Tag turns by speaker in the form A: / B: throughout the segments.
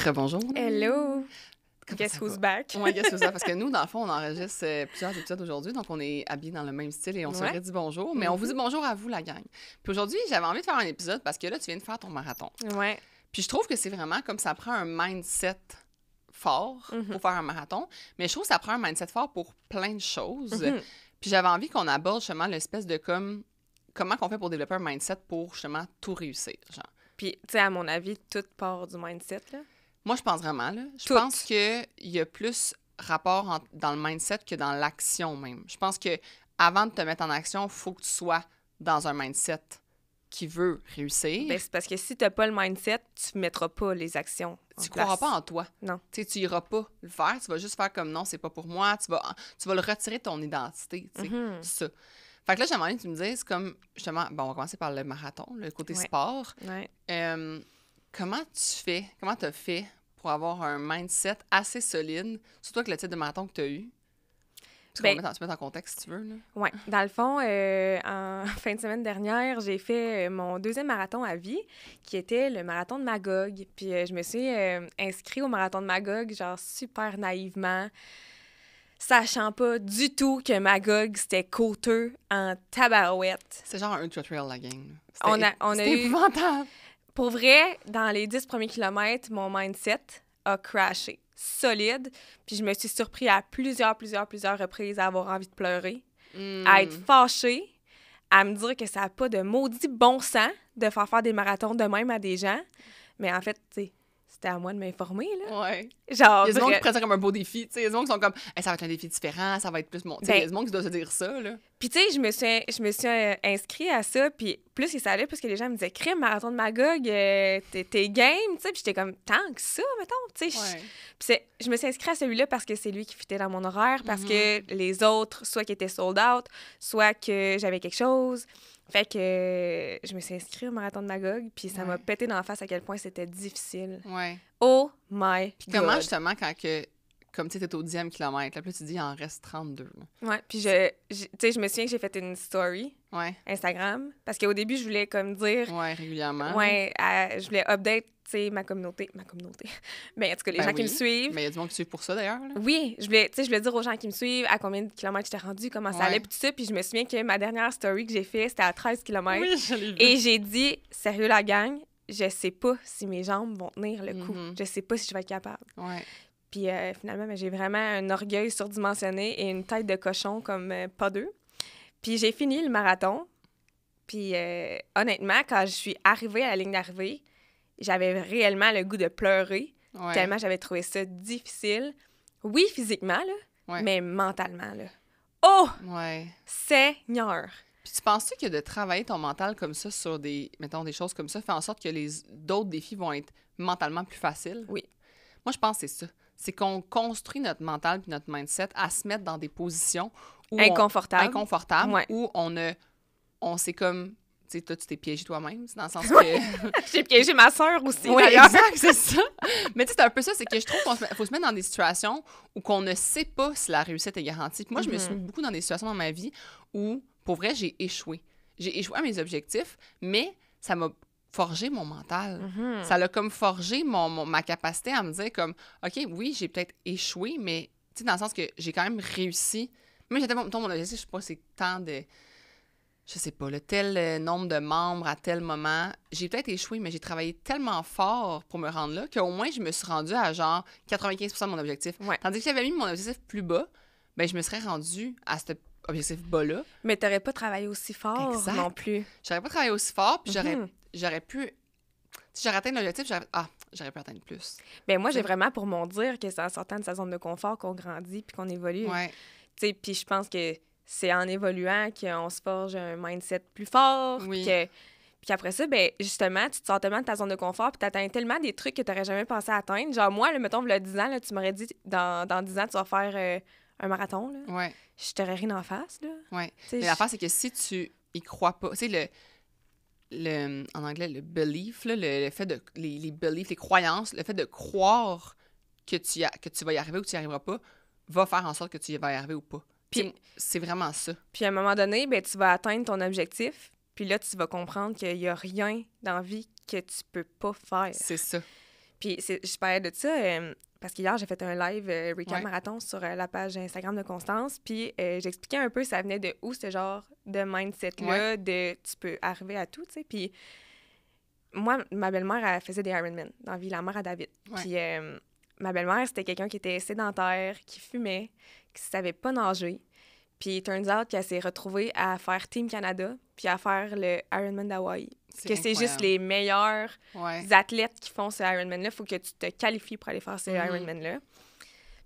A: Rebonjour.
B: Hello!
A: Comment
B: Guess
A: ça
B: who's
A: va?
B: back?
A: Ouais, guess who's back? Parce que nous, dans le fond, on enregistre plusieurs épisodes aujourd'hui, donc on est habillés dans le même style et on se
B: Ouais.
A: redit bonjour. Mais on vous dit bonjour à vous, la gang. Puis aujourd'hui, j'avais envie de faire un épisode parce que là, tu viens de faire ton marathon.
B: Ouais.
A: Puis je trouve que c'est vraiment comme ça prend un mindset fort pour faire un marathon, mais je trouve que ça prend un mindset fort pour plein de choses. Puis j'avais envie qu'on aborde justement l'espèce de comment qu'on fait pour développer un mindset pour justement tout réussir, genre.
B: Puis, tu sais, à mon avis, tout part du mindset, là.
A: Moi, je pense vraiment, là. Je
B: Tout.
A: pense qu'il y a plus rapport dans le mindset que dans l'action même. Je pense que avant de te mettre en action, il faut que tu sois dans un mindset qui veut réussir.
B: Ben, c'est parce que si t'as pas le mindset, tu mettras pas les actions en
A: Tu croiras
B: place.
A: pas en toi.
B: Non.
A: Tu sais, tu iras pas le faire. Tu vas juste faire comme non, c'est pas pour moi. Tu vas le retirer de ton identité. Tu sais, ça. Fait que là, j'aimerais que tu me dises, comme, justement, bon, on va commencer par le marathon, le côté
B: Ouais.
A: sport.
B: Ouais.
A: Comment t'as fait pour avoir un mindset assez solide, surtout avec le type de marathon que tu as eu? Parce qu'on va se mettre en contexte, si tu veux. Là.
B: Ouais. Dans le fond, en fin de semaine dernière, j'ai fait mon deuxième marathon à vie, qui était le marathon de Magog. Puis je me suis inscrite au marathon de Magog, genre super naïvement, sachant pas du tout que Magog, c'était coûteux en tabarouette.
A: C'est genre un ultra trail, la gang.
B: On a
A: C'était
B: eu...
A: épouvantable.
B: Pour vrai, dans les 10 premiers kilomètres, mon mindset a crashé. Solide. Puis je me suis surpris à plusieurs reprises à avoir envie de pleurer, à être fâchée, à me dire que ça n'a pas de maudit bon sens de faire des marathons de même à des gens. Mais en fait, tu sais, c'était à moi de m'informer, là.
A: Ouais.
B: Genre,
A: Il y a des gens qui prennent ça comme un beau défi. Il y a des gens qui sont comme hey, ça va être un défi différent, ça va être plus mon. Il y a des gens qui doivent se dire ça. Là.
B: Puis, tu sais, je me suis inscrite à ça. Puis, plus que ça allait, plus que les gens me disaient crime, marathon de Magog, t'es game. Tu sais, puis j'étais comme tant que ça, mettons. Tu sais,
A: Ouais.
B: Puis je me suis inscrite à celui-là parce que c'est lui qui fitait dans mon horaire, parce que les autres, soit qui étaient sold out, soit que j'avais quelque chose. Fait que je me suis inscrite au marathon de Magog, puis ça m'a pété dans la face à quel point c'était difficile.
A: Ouais.
B: Oh my
A: Puis
B: God!
A: comment, justement, comme tu étais au 10e kilomètre, là, puis là, tu dis il en reste 32. Là.
B: Ouais, puis tu sais, je me souviens que j'ai fait une story
A: Ouais.
B: Instagram, parce qu'au début, je voulais comme dire...
A: Ouais, régulièrement.
B: Ouais, je voulais update, tu sais, ma communauté. Mais en tout cas, les gens qui me suivent.
A: Mais il y a du monde qui suit pour ça, d'ailleurs. Là.
B: Oui, je voulais dire aux gens qui me suivent à combien de kilomètres j'étais rendue, comment ça allait, puis tout ça. Puis je me souviens que ma dernière story que j'ai fait, c'était à 13 kilomètres.
A: Oui, je l'ai vu.
B: Et j'ai dit, sérieux, la gang, je sais pas si mes jambes vont tenir le coup. Je sais pas si je vais être capable.
A: Ouais.
B: Puis finalement, j'ai vraiment un orgueil surdimensionné et une tête de cochon comme pas deux. Puis j'ai fini le marathon. Puis honnêtement, quand je suis arrivée à la ligne d'arrivée, j'avais réellement le goût de pleurer, tellement j'avais trouvé ça difficile. Oui, physiquement, là, mais mentalement, là. Oh!
A: Ouais.
B: Seigneur!
A: Puis tu penses-tu que de travailler ton mental comme ça sur des choses comme ça fait en sorte que d'autres défis vont être mentalement plus faciles?
B: Oui.
A: Moi, je pense que c'est ça. C'est qu'on construit notre mental puis notre mindset à se mettre dans des positions où
B: inconfortables,
A: où on s'est comme... Tu sais, toi, tu t'es piégé toi-même, c'est dans le sens que...
B: J'ai piégé ma sœur aussi,
A: oui,
B: d'ailleurs.
A: exact, c'est ça. Mais tu sais, c'est un peu ça, c'est que je trouve qu'il faut se mettre dans des situations où qu'on ne sait pas si la réussite est garantie. Puis moi, je me suis mis beaucoup dans des situations dans ma vie où, pour vrai, j'ai échoué. J'ai échoué à mes objectifs, mais ça m'a forgé mon mental. Ça l'a comme forgé ma capacité à me dire comme, OK, oui, j'ai peut-être échoué, mais tu sais, dans le sens que j'ai quand même réussi. Moi, j'étais mon objectif, je sais pas, c'est tant de... Je sais pas, tel nombre de membres à tel moment. J'ai peut-être échoué, mais j'ai travaillé tellement fort pour me rendre là qu'au moins, je me suis rendue à genre 95% de mon objectif.
B: Ouais.
A: Tandis que si j'avais mis mon objectif plus bas, ben je me serais rendue à cet objectif bas-là.
B: Mais t'aurais pas travaillé aussi fort non plus.
A: J'aurais pas travaillé aussi fort, puis j'aurais pu... Si j'aurais atteint l'objectif, j'aurais pu atteindre plus.
B: Ben moi, j'ai vraiment pour mon dire que c'est en sortant de sa zone de confort qu'on grandit puis qu'on évolue.
A: Ouais.
B: Tu sais, puis je pense que c'est en évoluant qu'on se forge un mindset plus fort.
A: Oui.
B: Puis après ça, ben justement, tu te sors tellement de ta zone de confort puis t'atteins tellement des trucs que t'aurais jamais pensé atteindre. Genre moi, là, mettons, il y a 10 ans, là, tu m'aurais dit, dans 10 ans, tu vas faire un marathon, là.
A: Ouais.
B: Je t'aurais ri d'en face, là.
A: Ouais.
B: T'sais,
A: Mais l'affaire, c'est que si tu y crois pas... Tu sais, en anglais, le belief, là, le fait de... Les beliefs, les croyances, le fait de croire que tu vas y arriver ou que tu n'y arriveras pas, va faire en sorte que tu y vas y arriver ou pas. Puis c'est vraiment ça.
B: Puis à un moment donné, ben tu vas atteindre ton objectif, puis là, tu vas comprendre qu'il y a rien dans la vie que tu peux pas faire.
A: C'est ça.
B: Puis je parlais de ça parce qu'hier, j'ai fait un live recap marathon sur la page Instagram de Constance. Puis j'expliquais un peu ça venait de où, ce genre de mindset-là, de tu peux arriver à tout, tu sais. Puis moi, ma belle-mère, elle faisait des Ironman dans la vie, la mère à David. Puis ma belle-mère, c'était quelqu'un qui était sédentaire, qui fumait, qui ne savait pas nager. Puis turns out qu'elle s'est retrouvée à faire Team Canada puis à faire le Ironman d'Hawaï. C'est juste les meilleurs athlètes qui font ce Ironman-là. Il faut que tu te qualifies pour aller faire ce Ironman-là.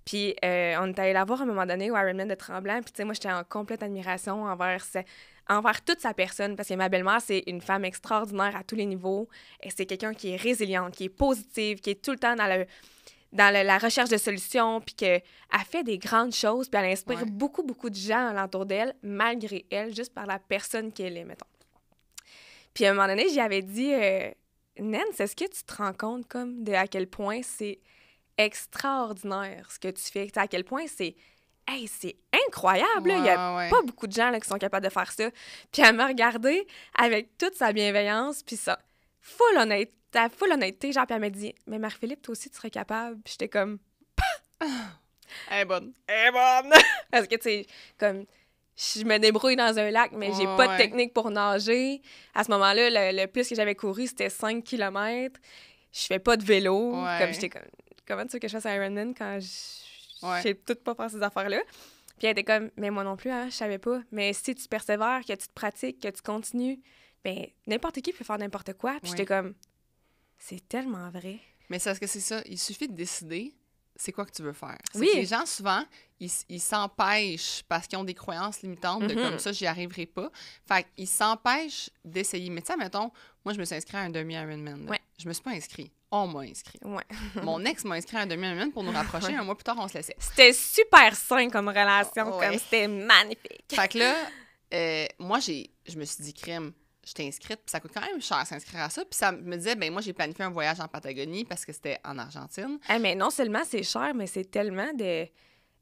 B: Puis on est allé la voir à un moment donné au Ironman de Tremblant. Puis tu sais, moi, j'étais en complète admiration envers toute sa personne, parce que ma belle-mère, c'est une femme extraordinaire à tous les niveaux. Et c'est quelqu'un qui est résiliente, qui est positive, qui est tout le temps dans la recherche de solutions, puis qu'elle fait des grandes choses, puis elle inspire beaucoup, beaucoup de gens alentour d'elle, malgré elle, juste par la personne qu'elle est, mettons. Puis à un moment donné, j'y avais dit, Nance, est-ce que tu te rends compte comme de à quel point c'est extraordinaire ce que tu fais, à quel point c'est incroyable, là. Il y a pas beaucoup de gens là, qui sont capables de faire ça. Puis elle m'a regardée avec toute sa bienveillance, puis ça, full honnêteté, genre, puis elle m'a dit « Mais Marie-Philippe, toi aussi, tu serais capable. » Puis j'étais comme «
A: Elle est bonne.
B: Elle est bonne! » Parce que, tu sais, comme, je me débrouille dans un lac, mais j'ai pas de technique pour nager. À ce moment-là, le plus que j'avais couru, c'était 5 km. Je fais pas de vélo. Comme j'étais comme, comment tu veux que je fasse un Ironman quand je sais tout pas faire ces affaires-là? Puis elle était comme, mais moi non plus, hein, je savais pas. Mais si tu persévères, que tu te pratiques, que tu continues, ben n'importe qui peut faire n'importe quoi. Puis j'étais comme, c'est tellement vrai.
A: Mais c'est parce que c'est ça, il suffit de décider c'est quoi que tu veux faire. C'est
B: oui.
A: que les gens, souvent, ils s'empêchent parce qu'ils ont des croyances limitantes de comme ça, j'y arriverai pas. Fait qu'ils s'empêchent d'essayer. Mais tu sais, mettons, moi, je me suis inscrite à un demi-Ironman. Je me suis pas inscrite. On m'a inscrit. Mon ex m'a inscrit à un demi-Ironman pour nous rapprocher. Un mois plus tard, on se laissait.
B: C'était super sain comme relation, comme c'était magnifique.
A: Fait que là, moi, je me suis dit, crème, je t'ai inscrite, puis ça coûte quand même cher s'inscrire à ça. Puis ça me disait, ben moi, j'ai planifié un voyage en Patagonie parce que c'était en Argentine.
B: Mais non seulement c'est cher, mais c'est tellement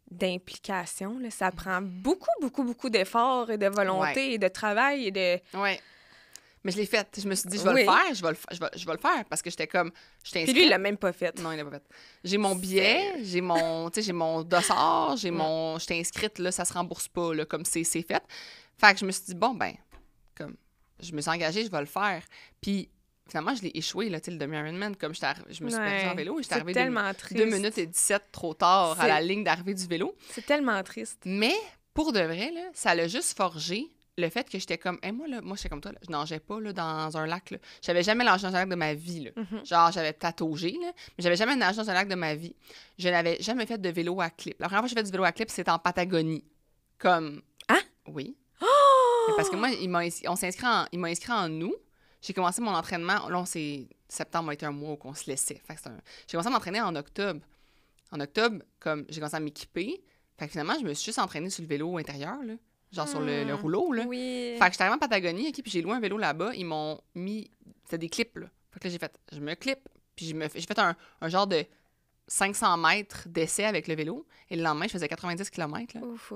B: d'implication. Là. Ça prend beaucoup, beaucoup, beaucoup d'efforts et de volonté et de travail et de...
A: Oui. Mais je l'ai fait. Je me suis dit, je vais le faire, je vais le faire parce que j'étais comme, je t'ai inscrite.
B: Puis lui, il l'a même pas fait.
A: Non, il l'a pas fait. J'ai mon billet, j'ai mon dossard, je t'ai inscrite, là, ça se rembourse pas, là, comme c'est fait. Fait que je me suis dit, bon, ben, comme, je me suis engagée, je vais le faire. Puis finalement, je l'ai échoué, là, le demi-Ironman, comme je me suis perdue en vélo et j'étais arrivée 2 minutes et 17 trop tard à la ligne d'arrivée du vélo.
B: C'est tellement triste.
A: Mais, pour de vrai, là, ça l'a juste forgé le fait que j'étais comme, moi, j'étais comme toi, là, je nageais pas là, dans un lac. Là. J'avais jamais nagé dans un lac de ma vie. Là. Genre, j'avais pataugé, là, mais j'avais jamais nagé dans un lac de ma vie. Je n'avais jamais fait de vélo à clip. La première fois que j'ai fait du vélo à clip, c'était en Patagonie. Comme...
B: Hein?
A: Oui. Parce que moi, il m'a inscrit en août. J'ai commencé mon entraînement. Là, septembre a été un mois où on se laissait. Fait que j'ai commencé à m'entraîner en octobre. En octobre, comme j'ai commencé à m'équiper. Fait que finalement, je me suis juste entraînée sur le vélo intérieur, là. Genre sur le rouleau, là.
B: Oui.
A: Fait que j'étais arrivée en Patagonie, puis j'ai loué un vélo là-bas. Ils m'ont mis... C'était des clips, là. Fait que là, je me clip, puis j'ai fait un genre de 500 mètres d'essai avec le vélo. Et le lendemain, je faisais 90 km, là.
B: Ouf.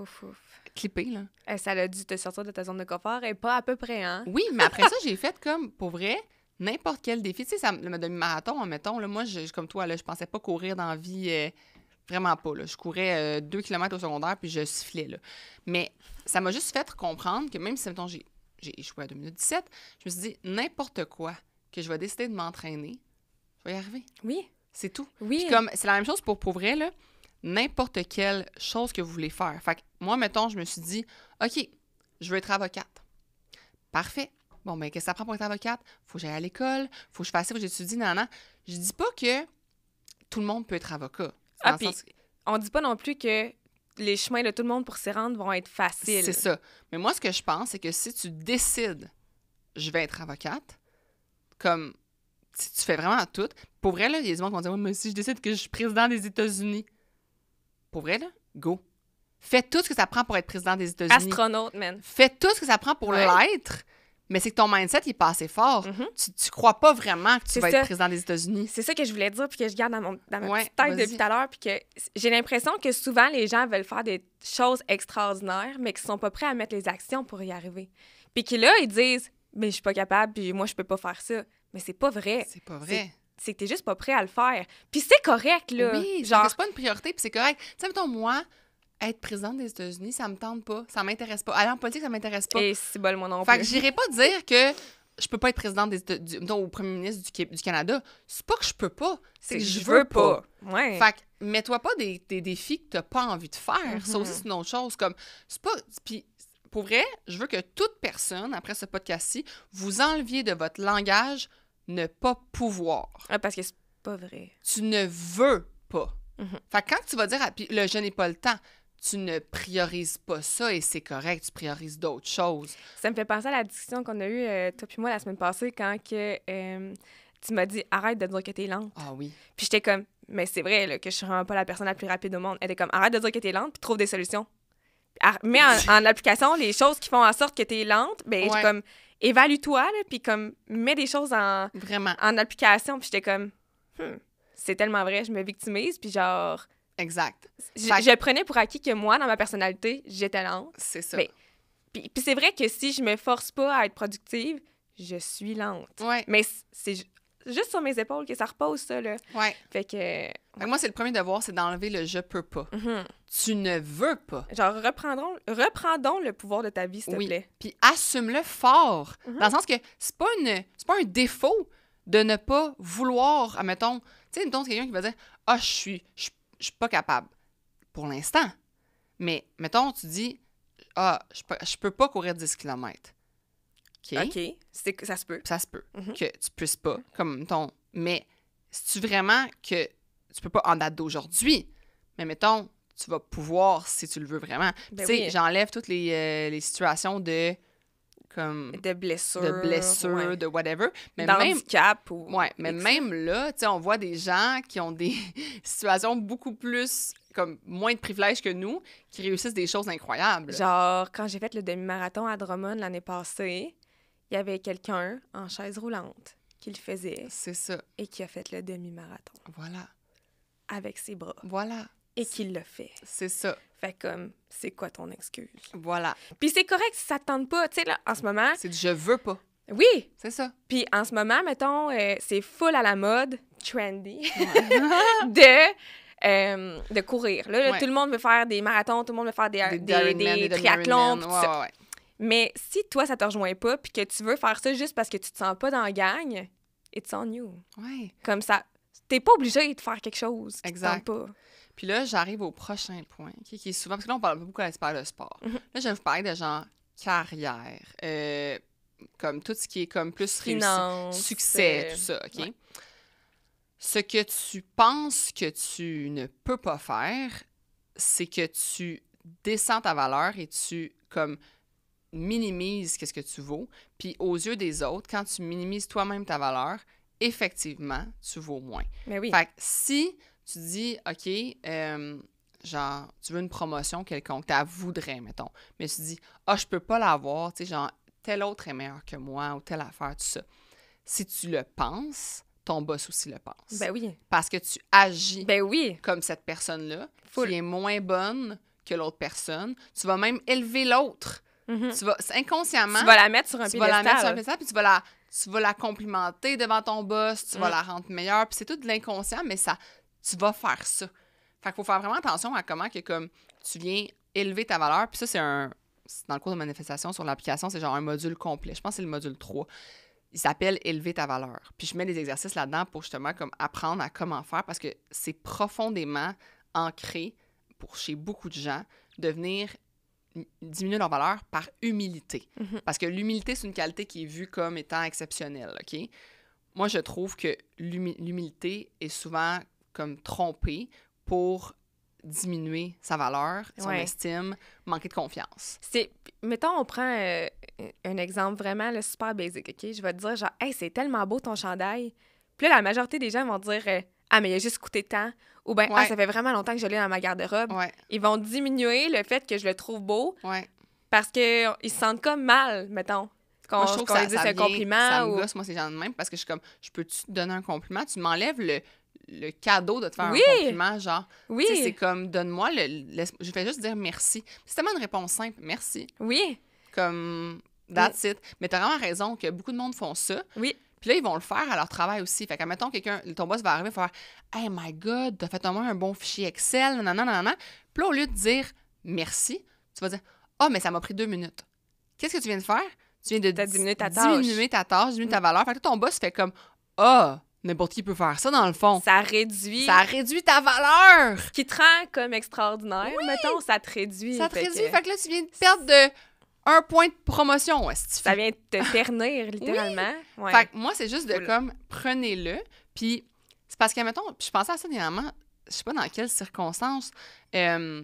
A: Clippé, là.
B: Ça a dû te sortir de ta zone de confort et pas à peu près, hein?
A: Oui, mais après ça, j'ai fait comme, pour vrai, n'importe quel défi. Tu sais, le demi-marathon, mettons, là, moi, comme toi, là, je pensais pas courir dans la vie... Vraiment pas, là. Je courais 2 km au secondaire, puis je sifflais, là. Mais ça m'a juste fait comprendre que même si, mettons, j'ai échoué à 2 minutes 17, je me suis dit, n'importe quoi que je vais décider de m'entraîner, je vais y arriver.
B: Oui.
A: C'est tout.
B: Oui.
A: Puis comme, c'est la même chose pour vrai, là, n'importe quelle chose que vous voulez faire. Fait que moi, mettons, je me suis dit, OK, je veux être avocate. Parfait. Bon, mais qu'est-ce que ça prend pour être avocate? Faut que j'aille à l'école, faut que je fasse ça, faut que j'étudie, nan. Je dis pas que tout le monde peut être avocat.
B: Puis on dit pas non plus que les chemins de tout le monde pour s'y rendre vont être faciles.
A: C'est ça. Mais moi, ce que je pense, c'est que si tu décides je vais être avocate, comme si tu fais vraiment tout, pour vrai, là, il y a des gens qui vont dire mais si je décide que je suis président des États-Unis, pour vrai, là, go. Fais tout ce que ça prend pour être président des États-Unis.
B: Astronaute, man.
A: Fais tout ce que ça prend pour l'être. Mais c'est que ton mindset, il est pas assez fort. Tu crois pas vraiment que tu vas être président des États-unis.
B: C'est ça que je voulais dire, puis que je garde dans ma petite tête depuis tout à l'heure, puis que j'ai l'impression que souvent, les gens veulent faire des choses extraordinaires, mais qu'ils sont pas prêts à mettre les actions pour y arriver. Puis que là, ils disent « Mais je suis pas capable, puis moi, je peux pas faire ça. » Mais c'est pas vrai.
A: C'est pas vrai.
B: c'est que t'es juste pas prêt à le faire. Puis c'est correct, là.
A: Oui,
B: genre,
A: c'est pas une priorité, puis c'est correct. Tu sais, mettons, moi, être présidente des États-Unis, ça me tente pas, ça m'intéresse pas. Aller en politique, ça m'intéresse pas.
B: et c'est bon, moi non
A: Fait que
B: plus.
A: j'irai pas dire que je peux pas être présidente mettons, au premier ministre du Canada. C'est pas que je peux pas, c'est que je veux pas.
B: Ouais.
A: Fait que mets-toi pas des défis que t'as pas envie de faire. Ça aussi, c'est une autre chose. Comme, c'est pas... Puis, pour vrai, je veux que toute personne, après ce podcast-ci, vous enleviez de votre langage ne pas pouvoir.
B: Ah, parce que c'est pas vrai.
A: Tu ne veux pas. Fait que quand tu vas dire, puis le je n'ai pas le temps, tu ne priorises pas ça et c'est correct, tu priorises d'autres choses.
B: Ça me fait penser à la discussion qu'on a eue, toi puis moi, la semaine passée, quand que, tu m'as dit « Arrête de dire que t'es lente. »
A: Ah oui.
B: Puis j'étais comme « Mais c'est vrai là, que je suis vraiment pas la personne la plus rapide au monde. » Elle était comme « Arrête de dire que t'es lente, puis trouve des solutions. » Mets en application les choses qui font en sorte que t'es lente. Ben,
A: Ouais.
B: comme, évalue-toi, là, puis comme, mets des choses
A: Vraiment.
B: en application. Puis j'étais comme c'est tellement vrai, je me victimise, puis genre...
A: Exact.
B: Je prenais pour acquis que moi, dans ma personnalité, j'étais lente.
A: C'est ça.
B: Mais, puis c'est vrai que si je me force pas à être productive, je suis lente.
A: Ouais.
B: Mais c'est juste sur mes épaules que ça repose, ça, là.
A: Ouais.
B: Fait que...
A: Fait que moi, c'est le premier devoir, c'est d'enlever le je peux pas. Tu ne veux pas.
B: Genre, reprendons le pouvoir de ta vie, s'il te plaît.
A: Puis assume-le fort. Dans le sens que c'est pas un défaut de ne pas vouloir, admettons, tu sais, mettons, c'est quelqu'un qui va dire « Ah, je suis pas capable. » Pour l'instant. Mais, mettons, tu dis « Ah, je peux pas courir 10 km. »
B: OK. Ça se peut.
A: Ça se peut que tu puisses pas, comme, mettons. Mais, c'est-tu vraiment que tu peux pas en date d'aujourd'hui? Mais, mettons, tu vas pouvoir si tu le veux vraiment.
B: Ben
A: tu sais,
B: oui.
A: j'enlève toutes les situations de... comme
B: De blessures.
A: ouais. De whatever. Mais
B: d'handicap ou...
A: ouais, mais même là, tu sais, on voit des gens qui ont des situations beaucoup plus, comme, moins de privilèges que nous, qui réussissent des choses incroyables.
B: Genre, quand j'ai fait le demi-marathon à Drummond l'année passée, il y avait quelqu'un en chaise roulante qui le faisait
A: C'est ça.
B: et qui a fait le demi-marathon
A: Voilà.
B: avec ses bras
A: Voilà.
B: et qui l'a fait.
A: C'est ça.
B: Fait comme, c'est quoi ton excuse?
A: Voilà.
B: Puis c'est correct si ça te tente pas. Tu sais, là, en ce moment...
A: C'est du je veux pas.
B: Oui!
A: C'est ça.
B: Puis en ce moment, mettons, c'est full à la mode, trendy, de courir. Là,
A: Ouais.
B: tout le monde veut faire des marathons, tout le monde veut faire des
A: Ironman, des
B: triathlons,
A: demi-Ironman.
B: pis tout ça.
A: Ouais.
B: Mais si toi, ça te rejoint pas, puis que tu veux faire ça juste parce que tu te sens pas dans la gang, it's on you.
A: Ouais.
B: Comme ça, t'es pas obligé de faire quelque chose qui te
A: Exact.
B: tente pas.
A: Puis là, j'arrive au prochain point, qui est souvent... Parce que là, on parle beaucoup à l'expert de sport. Là, je vais vous parler de genre carrière, comme tout ce qui est comme plus
B: Finance,
A: réussi, succès, tout ça, OK?
B: ouais.
A: Ce que tu penses que tu ne peux pas faire, c'est que tu descends ta valeur et tu, comme, minimises qu'est-ce que tu vaux. Puis aux yeux des autres, quand tu minimises toi-même ta valeur, effectivement, tu vaux moins.
B: Mais oui.
A: Fait que si tu dis, OK, genre, tu veux une promotion quelconque, tu la voudrais, mettons, mais tu dis, ah, je peux pas l'avoir, tu sais, genre, tel autre est meilleur que moi ou telle affaire, tout ça. Si tu le penses, ton boss aussi le pense.
B: Ben oui.
A: Parce que tu agis
B: Ben oui.
A: comme cette personne-là,
B: Full.
A: qui est moins bonne que l'autre personne. Tu vas même élever l'autre. Tu vas, inconsciemment,
B: Tu vas la mettre sur un
A: tu vas la mettre sur un
B: piédestal.
A: piédestal, puis tu vas la complimenter devant ton boss, tu vas la rendre meilleure, puis c'est tout de l'inconscient, mais ça, tu vas faire ça. Fait qu'il faut faire vraiment attention à comment que, comme, tu viens élever ta valeur, puis ça, c'est dans le cours de manifestation sur l'application, c'est genre un module complet. Je pense que c'est le module 3. Il s'appelle « Élever ta valeur ». Puis je mets des exercices là-dedans pour justement comme apprendre à comment faire, parce que c'est profondément ancré chez beaucoup de gens de venir diminuer leur valeur par humilité. Parce que l'humilité, c'est une qualité qui est vue comme étant exceptionnelle, OK? Moi, je trouve que l'humilité est souvent comme trompée pour diminuer sa valeur, son estime, manquer de confiance.
B: Mettons, on prend un exemple vraiment là, super basic, OK? Je vais te dire genre, « Hey, c'est tellement beau ton chandail. » Puis là, la majorité des gens vont dire « Ah, mais il a juste coûté tant. » Ou bien « Ah, ça fait vraiment longtemps que je l'ai dans ma garde-robe. » Ils vont diminuer le fait que je le trouve beau parce qu'ils se sentent comme mal, mettons.
A: Moi, je trouve que
B: qu'on lui dise un compliment.
A: Ça me gosse, moi, ces gens de même, parce que je suis comme, je peux-tu te donner un compliment? Tu m'enlèves le cadeau de te faire un compliment, genre.
B: Oui.
A: Tu sais, c'est comme, donne-moi je vais juste dire merci. C'est tellement une réponse simple, merci.
B: Oui.
A: Comme, that's it. Mais t'as vraiment raison que beaucoup de monde font ça.
B: Oui.
A: Puis là, ils vont le faire à leur travail aussi. Fait que, mettons, ton boss va arriver et faire « Hey, my God, t'as fait au moins un bon fichier Excel, nanana. » Puis là, au lieu de dire « Merci », tu vas dire « Ah, mais ça m'a pris 2 minutes. » Qu'est-ce que tu viens de faire? Tu viens de
B: diminuer ta
A: tâche, diminuer ta valeur. Fait que ton boss fait comme « Ah, n'importe qui peut faire ça, dans le fond. »
B: Ça réduit
A: ta valeur.
B: Ce qui te rend comme extraordinaire, mettons, ça te réduit.
A: Ça te réduit. Fait que là, tu viens de perdre de 1 point de promotion.
B: Ça vient te ternir, littéralement.
A: Oui. Ouais. Fait que moi, c'est juste de comme, prenez-le. Puis c'est parce que, mettons, je pensais à ça dernièrement, je sais pas dans quelles circonstances, je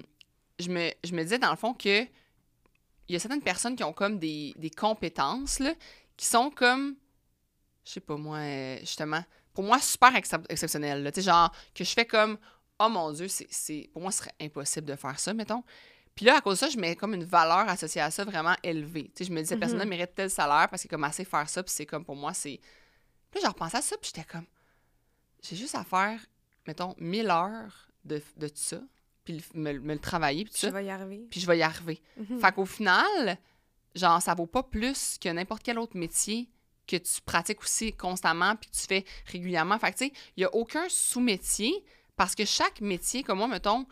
A: me disais, dans le fond, que il y a certaines personnes qui ont comme des compétences, là, qui sont comme, je sais pas moi, justement, pour moi, super exceptionnelles. Tu sais, genre, que je fais comme, oh mon Dieu, pour moi, ce serait impossible de faire ça, mettons. Puis là, à cause de ça, je mets comme une valeur associée à ça vraiment élevée. Tu sais, je me dis, cette personne-là mérite tel salaire parce qu'elle est comme assez faire ça, puis c'est comme, pour moi, c'est... Puis là, je repensais à ça, puis j'étais comme, j'ai juste à faire, mettons, 1000 heures de tout ça, puis me le travailler, puis tout ça.
B: Je vais y arriver.
A: Puis je vais y arriver. Fait qu'au final, genre, ça vaut pas plus que n'importe quel autre métier que tu pratiques aussi constamment puis que tu fais régulièrement. Fait que, tu sais, il n'y a aucun sous-métier parce que chaque métier, comme moi, mettons,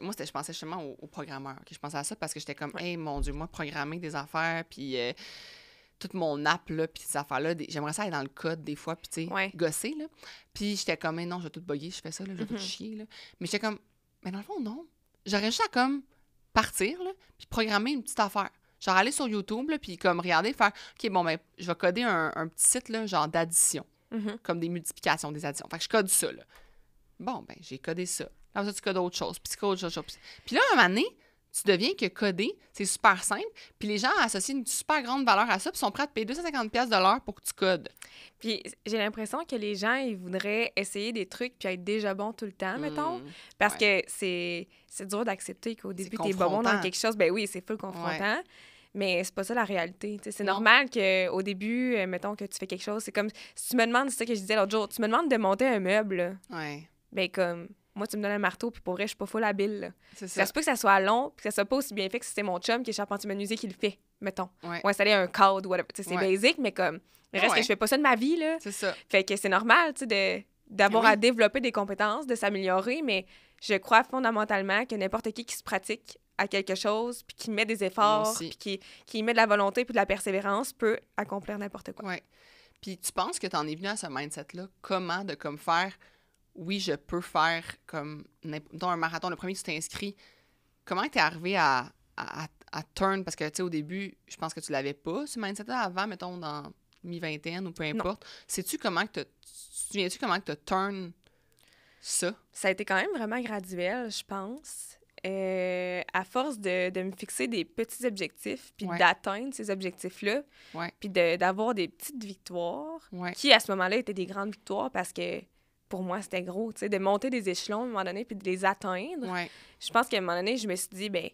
A: moi, je pensais justement aux programmeurs. Okay? Je pensais à ça parce que j'étais comme, hey, mon Dieu, moi, programmer des affaires, puis toute mon app, là, puis ces affaires-là, j'aimerais ça aller dans le code des fois, puis, tu sais, gosser, là. Puis j'étais comme, hey, non, je vais tout bugger, je fais ça, là, je vais tout chier, là. Mais j'étais comme, mais dans le fond, non. J'aurais juste à, comme, partir, là, puis programmer une petite affaire. Genre, aller sur YouTube, là, puis comme regarder, faire, OK, bon, ben, je vais coder un petit site, là, genre d'addition. Comme des multiplications, des additions. Fait que je code ça, là. Bon, ben, j'ai codé ça. Là, tu codes autre chose, puis tu codes autre chose. Puis là, à un moment donné, tu deviens que coder, c'est super simple, puis les gens associent une super grande valeur à ça, puis sont prêts à te payer 250$ de l'heure pour que tu codes.
B: Puis j'ai l'impression que les gens, ils voudraient essayer des trucs puis être déjà bons tout le temps, mettons, parce que c'est dur d'accepter qu'au début, t'es pas bon dans quelque chose. Ben oui, c'est full confrontant. Mais c'est pas ça la réalité. T'sais, c'est normal qu'au début, mettons que tu fais quelque chose, c'est comme si tu me demandes, c'est ça que je disais l'autre jour, tu me demandes de monter un meuble. Ben comme, moi, tu me donnes un marteau, puis pour vrai, je suis pas full habile. Là. Ça se peut que ça soit long, puis que ça soit pas aussi bien fait que si c'était mon chum qui est charpentier menuisier qui le fait, mettons. Ou installer un cadre, whatever. T'sais, c'est basic, mais comme, le reste que je fais pas ça de ma vie, là.
A: C'est ça.
B: Fait que c'est normal, tu sais, d'avoir à développer des compétences, de s'améliorer, mais je crois fondamentalement que n'importe qui se pratique à quelque chose, puis qui met des efforts, puis qui met de la volonté puis de la persévérance, peut accomplir n'importe quoi.
A: Oui. Puis tu penses que tu en es venu à ce mindset-là? Comment de comme faire, oui, je peux faire comme dans un marathon, le premier que tu t'es inscrit, comment tu es arrivé à turn? Parce que, tu sais, au début, je pense que tu l'avais pas, ce mindset-là, avant, mettons, dans mi-vingtaine ou peu importe. Sais-tu comment que tu souviens-tu comment que tu turn ça?
B: Ça a été quand même vraiment graduel, je pense. À force de me fixer des petits objectifs, puis d'atteindre ces objectifs-là, puis d'avoir des petites victoires, qui, à ce moment-là, étaient des grandes victoires parce que, pour moi, c'était gros, tu sais, de monter des échelons, à un moment donné, puis de les atteindre. Je pense qu'à un moment donné, je me suis dit, ben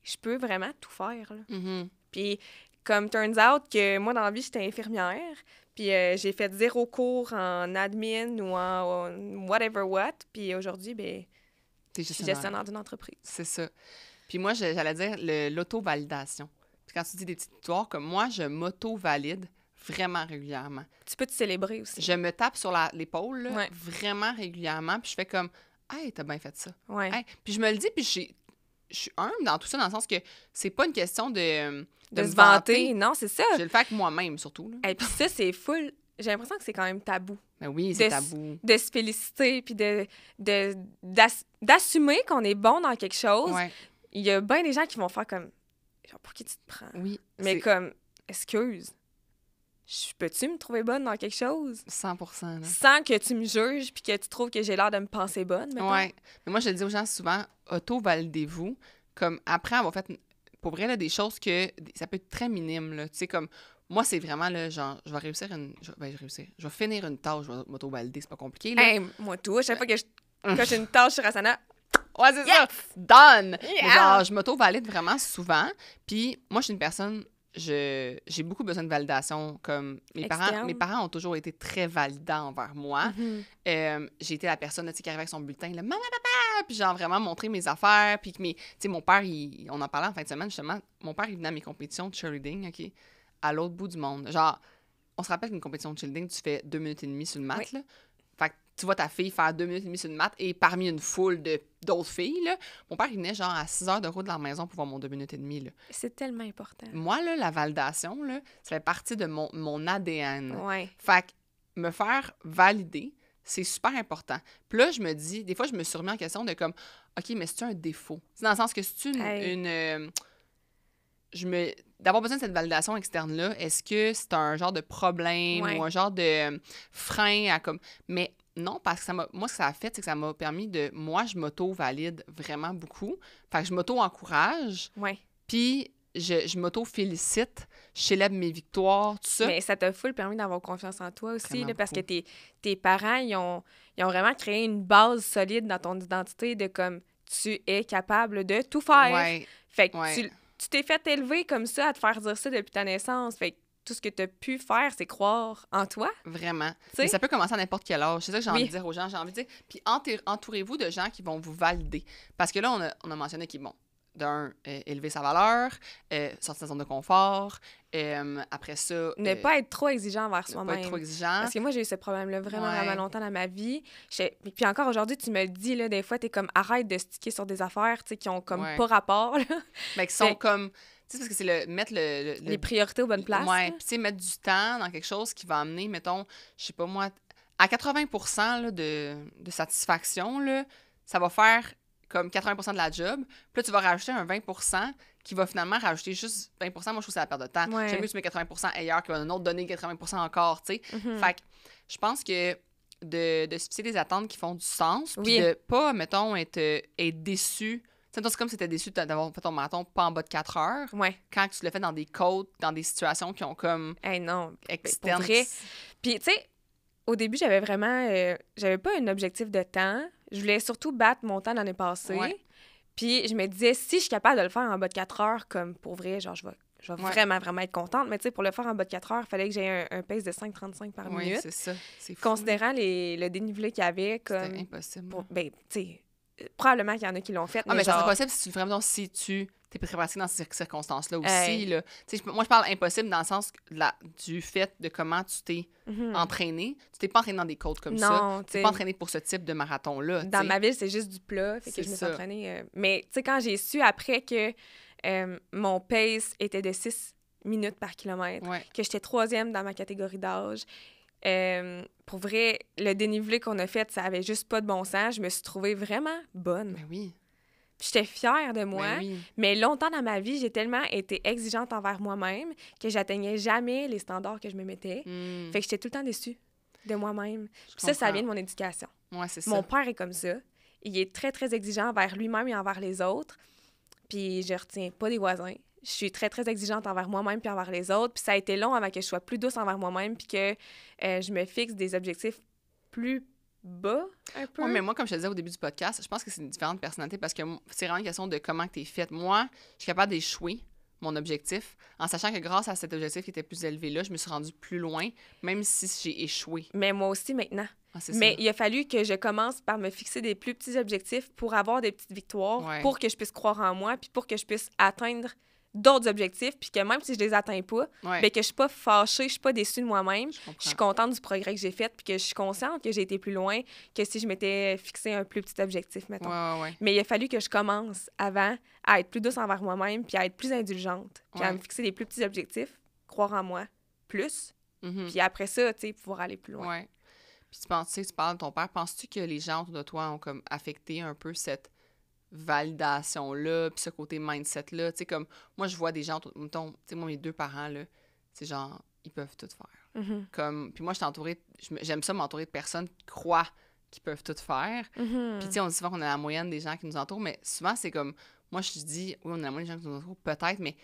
B: je peux vraiment tout faire, là. Puis, comme turns out que moi, dans la vie, j'étais infirmière, puis j'ai fait 0 cours en admin ou en whatever what, puis aujourd'hui, ben je suis gestionnaire d'une entreprise.
A: C'est ça. Puis moi, j'allais dire l'auto-validation. Puis quand tu dis des petites victoires, comme moi, je m'auto-valide vraiment régulièrement.
B: Tu peux te célébrer aussi.
A: Je me tape sur l'épaule, là, vraiment régulièrement, puis je fais comme « Hey, t'as bien fait ça. Hey. » Puis je me le dis, puis je suis humble dans tout ça, dans le sens que c'est pas une question de
B: se vanter. Non, c'est ça.
A: Je le fais avec moi-même, surtout.
B: Et puis ça, c'est full... J'ai l'impression que c'est quand même tabou.
A: Ben oui, c'est tabou.
B: De se féliciter, puis d'assumer qu'on est bon dans quelque chose. Il y a bien des gens qui vont faire comme, genre, pour qui tu te prends?
A: Oui.
B: Mais comme, excuse, peux-tu me trouver bonne dans quelque chose?
A: 100%. Là.
B: Sans que tu me juges, puis que tu trouves que j'ai l'air de me penser bonne, mettons.
A: Oui. Mais moi, je le dis aux gens souvent, auto-validez-vous. Comme, après avoir fait, pour vrai, là, des choses que, ça peut être très minime, là. Tu sais, comme... Moi, c'est vraiment, là, genre, je vais réussir Je vais finir une tâche, je vais m'auto-valider, c'est pas compliqué, là.
B: Hey, moi, tout, à chaque fois que je coche une tâche sur Asana,
A: ouais, c'est ça! Done! Mais genre, je m'auto-valide vraiment souvent. Puis moi, je suis une personne, j'ai beaucoup besoin de validation. Comme mes parents ont toujours été très validants envers moi. J'ai été la personne, tu sais, qui arrivait avec son bulletin, là, maman, papa! Puis genre, vraiment montrer mes affaires. Puis tu sais, mon père, on en parlait en fin de semaine, justement, mon père, il venait à mes compétitions de cheerleading, OK? À l'autre bout du monde. Genre, on se rappelle qu'une compétition de cheerleading, tu fais 2 minutes et demie sur le mat,
B: Oui.
A: là. Fait que tu vois ta fille faire 2 minutes et demie sur le mat et parmi une foule d'autres filles, là, mon père, il venait genre à 6 heures de route de la maison pour voir mon 2 minutes et demie, là.
B: C'est tellement important.
A: Moi, là, la validation, là, ça fait partie de mon ADN.
B: Ouais.
A: Fait que me faire valider, c'est super important. Puis là, je me dis, des fois, je me suis remis en question de comme, OK, mais c'est-tu un défaut? C'est dans le sens que c'est d'avoir besoin de cette validation externe-là, est-ce que c'est un genre de problème
B: Ouais.
A: ou un genre de frein à comme... Mais non, parce que moi, ce que ça a fait, c'est que ça m'a permis de... Moi, je m'auto-valide vraiment beaucoup. Fait que je m'auto-encourage,
B: Ouais.
A: puis je m'auto-félicite, je célèbre mes victoires, tout ça.
B: Mais ça t'a full permis d'avoir confiance en toi aussi,
A: Vraiment
B: là, parce que
A: beaucoup.
B: tes parents, ils ont vraiment créé une base solide dans ton identité de comme tu es capable de tout faire.
A: Ouais,
B: Fait que
A: ouais.
B: tu t'es fait élever comme ça à te faire dire ça depuis ta naissance. Fait que tout ce que tu as pu faire, c'est croire en toi.
A: Vraiment.
B: Tu sais?
A: Mais ça peut commencer à n'importe quel âge. C'est ça que j'ai envie
B: Oui.
A: de dire aux gens. J'ai envie de dire. Puis entourez-vous de gens qui vont vous valider. Parce que là, on a mentionné qu'ils vont, d'un, élever sa valeur, sortir de sa zone de confort. Après ça.
B: Ne pas être trop exigeant envers
A: ne pas
B: soi-même.
A: être trop exigeant.
B: Parce que moi, j'ai eu ce problème-là vraiment,
A: Ouais.
B: vraiment longtemps dans ma vie. Puis encore aujourd'hui, tu me le dis, là, des fois, t'es comme arrête de sticker sur des affaires, tu sais, qui ont comme
A: Ouais.
B: pas rapport, là.
A: Mais qui sont
B: Fait-
A: comme. Tu sais, parce que c'est mettre le
B: Les priorités aux bonnes places.
A: Ouais.
B: là.
A: Puis, tu sais, mettre du temps dans quelque chose qui va amener, mettons, je sais pas moi, à 80% là, de satisfaction, là, ça va faire comme 80% de la job. Puis là, tu vas rajouter un 20% qui va finalement rajouter juste 20%. Moi, je trouve que c'est la perte de temps.
B: Ouais.
A: J'aime mieux que tu mets 80% ailleurs qu'un autre donner 80% encore, tu sais.
B: Mhm.
A: Fait que je pense que de se fixer des attentes qui font du sens, puis
B: Oui.
A: de pas, mettons, être déçu. Tu sais, c'est comme si t'étais déçu d'avoir fait ton marathon pas en bas de 4 heures,
B: Ouais.
A: quand tu le fais dans des côtes, dans des situations qui ont comme
B: Hey, non.
A: externes.
B: pour vrai. Puis, tu sais, au début, j'avais vraiment... j'avais pas un objectif de temps. Je voulais surtout battre mon temps l'année passée.
A: Ouais.
B: Puis, je me disais, si je suis capable de le faire en bas de 4 heures, comme pour vrai, genre, je vais
A: Ouais.
B: vraiment, vraiment être contente. Mais tu sais, pour le faire en bas de 4 heures, il fallait que j'aie un pace de 5,35 par
A: Oui,
B: minute.
A: c'est ça. C'est fou.
B: Considérant le dénivelé qu'il y avait,
A: C'était
B: comme...
A: impossible.
B: Ben, tu sais, probablement qu'il y en a qui l'ont fait,
A: Ah, mais ça
B: genre...
A: serait possible si tu vraiment si tu t'es préparé dans ces circonstances-là aussi.
B: Hey.
A: Là. Tu sais, moi, je parle impossible dans le sens du fait de comment tu t'es
B: Mhm.
A: entraîné. Tu t'es pas entraîné dans des côtes comme ça.
B: Non,
A: Tu
B: tu
A: t'es
B: sais...
A: pas entraîné pour ce type de marathon-là.
B: Dans
A: tu sais.
B: ma ville, c'est juste du plat, fait que
A: C'est
B: je me suis
A: ça.
B: entraînée. Mais tu sais, quand j'ai su après que mon pace était de 6 minutes par kilomètre,
A: Ouais.
B: que j'étais 3e dans ma catégorie d'âge, pour vrai, le dénivelé qu'on a fait, ça avait juste pas de bon sens. Je me suis trouvée vraiment bonne.
A: Ben oui.
B: Puis j'étais fière de moi.
A: Ben oui.
B: Mais longtemps dans ma vie, j'ai tellement été exigeante envers moi-même que j'atteignais jamais les standards que je me mettais.
A: Hmm,
B: Fait que j'étais tout le temps déçue de moi-même.
A: je
B: Puis ça
A: comprends.
B: vient de mon éducation.
A: Ouais, c'est ça.
B: Mon père est comme ça. Il est très, très exigeant envers lui-même et envers les autres. Puis je retiens pas des voisins. Je suis très, très exigeante envers moi-même puis envers les autres. Puis ça a été long avant que je sois plus douce envers moi-même puis que je me fixe des objectifs plus bas, un peu.
A: Ouais, mais moi, comme je te disais au début du podcast, je pense que c'est une différente personnalité parce que c'est vraiment une question de comment tu es faite. Moi, je suis capable d'échouer mon objectif en sachant que grâce à cet objectif qui était plus élevé là, je me suis rendue plus loin, même si j'ai échoué.
B: Mais moi aussi maintenant.
A: Ah, c'est
B: Mais
A: ça.
B: il a fallu que je commence par me fixer des plus petits objectifs pour avoir des petites victoires,
A: Ouais.
B: pour que je puisse croire en moi, puis pour que je puisse atteindre d'autres objectifs, puis que même si je les atteins pas,
A: Ouais,
B: ben que je suis pas fâchée, je suis pas déçue de moi-même.
A: je comprends.
B: Je suis contente du progrès que j'ai fait, puis que je suis consciente que j'ai été plus loin que si je m'étais fixé un plus petit objectif, mettons.
A: Ouais.
B: Mais il a fallu que je commence avant à être plus douce envers moi-même, puis à être plus indulgente, puis à
A: Ouais.
B: me fixer des plus petits objectifs, croire en moi plus,
A: Mhm.
B: puis après ça, tu sais, pouvoir aller plus loin.
A: Ouais. Puis tu penses, tu sais, tu parles de ton père, penses-tu que les gens autour de toi ont comme affecté un peu cette validation-là, puis ce côté mindset-là? Tu sais, comme, moi, je vois des gens, mettons, tu sais, moi, mes 2 parents, là, c'est genre, ils peuvent tout faire.
B: Mhm.
A: Comme, puis moi, je suis entourée, j'aime ça m'entourer de personnes qui croient qu'ils peuvent tout faire.
B: Mhm.
A: Puis, tu sais, on dit souvent qu'on est la moyenne des gens qui nous entourent, mais souvent, c'est comme, moi, je dis, oui, on est la moyenne des gens qui nous entourent, peut-être, mais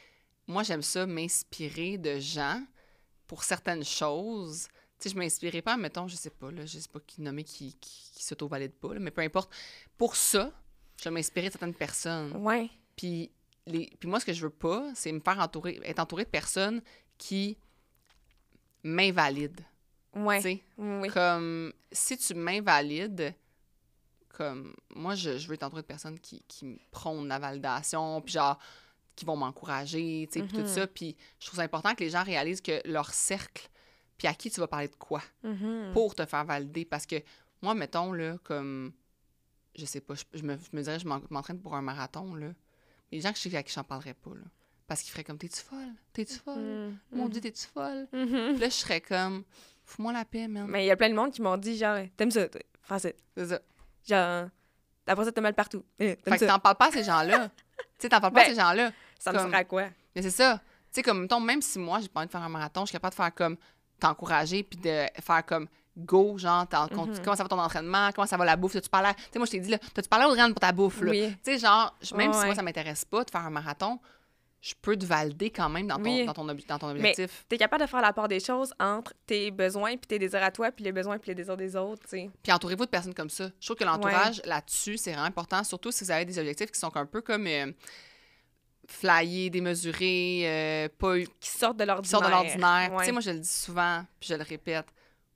A: moi, j'aime ça m'inspirer de gens pour certaines choses. Tu sais, je m'inspirais pas, mettons, je sais pas qui nommer qui s'auto-valide pas, là, mais peu importe. Pour ça, je vais m'inspirer de certaines personnes.
B: Ouais.
A: Puis moi, ce que je veux pas, c'est me faire être entourée de personnes qui m'invalident.
B: Ouais.
A: Tu sais,
B: Oui.
A: comme, si tu m'invalides, comme, moi, je veux être entourée de personnes qui me prônent la validation, puis genre, qui vont m'encourager, tu sais, puis tout
B: Mhm.
A: ça. Puis je trouve ça important que les gens réalisent que leur cercle puis à qui tu vas parler de quoi
B: Mhm.
A: pour te faire valider. Parce que moi, mettons, là, comme, je sais pas, je me dirais, je m'entraîne pour un marathon, là. Les gens que je sais à qui j'en parlerais pas, là. Parce qu'ils feraient comme, t'es-tu folle? T'es-tu folle?
B: Mhm.
A: Mon Dieu, t'es-tu folle?
B: Mhm.
A: Puis là, je serais comme, fous-moi la paix, man.
B: Mais il y a plein de monde qui m'ont dit, genre, t'aimes ça, toi, faire ça.
A: C'est ça.
B: Genre, après ça, t'as mal partout. T'aimes
A: Fait que
B: ça.
A: t'en parles pas à ces gens-là. Tu sais, t'en parles pas à
B: Ben,
A: ces gens-là.
B: Ça me
A: comme-
B: sert à quoi?
A: Mais c'est ça. Tu sais, comme, mettons, même si moi, j'ai pas envie de faire un marathon, je suis capable de faire comme t'encourager puis de faire comme go, genre, comment ça va ton entraînement, comment ça va la bouffe, tu parles. Tu sais, moi, je t'ai dit, là, t'as-tu parlé au Audrey pour ta bouffe, là?
B: Oui.
A: Tu sais, genre, même si
B: Ouais.
A: moi, ça m'intéresse pas de faire un marathon, je peux te valider quand même dans ton,
B: Oui.
A: dans ton objectif.
B: T'es capable de faire la part des choses entre tes besoins puis tes désirs à toi puis les besoins puis les désirs des autres, tu sais.
A: Puis entourez-vous de personnes comme ça. Je trouve que l'entourage, là-dessus, c'est vraiment important, surtout si vous avez des objectifs qui sont un peu comme flyés, démesurés,
B: Qui sortent de l'ordinaire.
A: qui sortent de l'ordinaire.
B: Ouais.
A: Tu sais, moi, je le dis souvent, puis je le répète,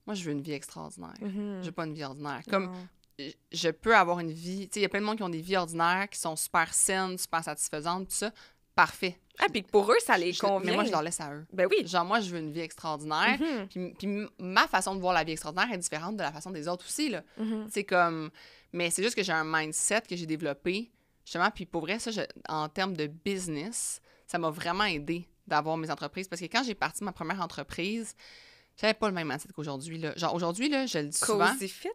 A: moi, je veux une vie extraordinaire.
B: Mhm.
A: Je veux pas une vie ordinaire. Comme,
B: Non.
A: je peux avoir une vie... Tu sais, il y a plein de monde qui ont des vies ordinaires, qui sont super saines, super satisfaisantes, tout ça. Parfait.
B: Ah, puis pour eux, ça les convient.
A: Mais moi, je leur laisse à eux.
B: Ben oui.
A: Genre, moi, je veux une vie extraordinaire.
B: Mhm.
A: Puis ma façon de voir la vie extraordinaire est différente de la façon des autres aussi, là.
B: Mhm.
A: C'est comme... Mais c'est juste que j'ai un mindset que j'ai développé, justement, puis pour vrai, ça, en termes de business, ça m'a vraiment aidé d'avoir mes entreprises. Parce que quand j'ai parti ma première entreprise, j'avais pas le même mindset qu'aujourd'hui, là. Genre, aujourd'hui, là, je le dis souvent...
B: Cozy Fit?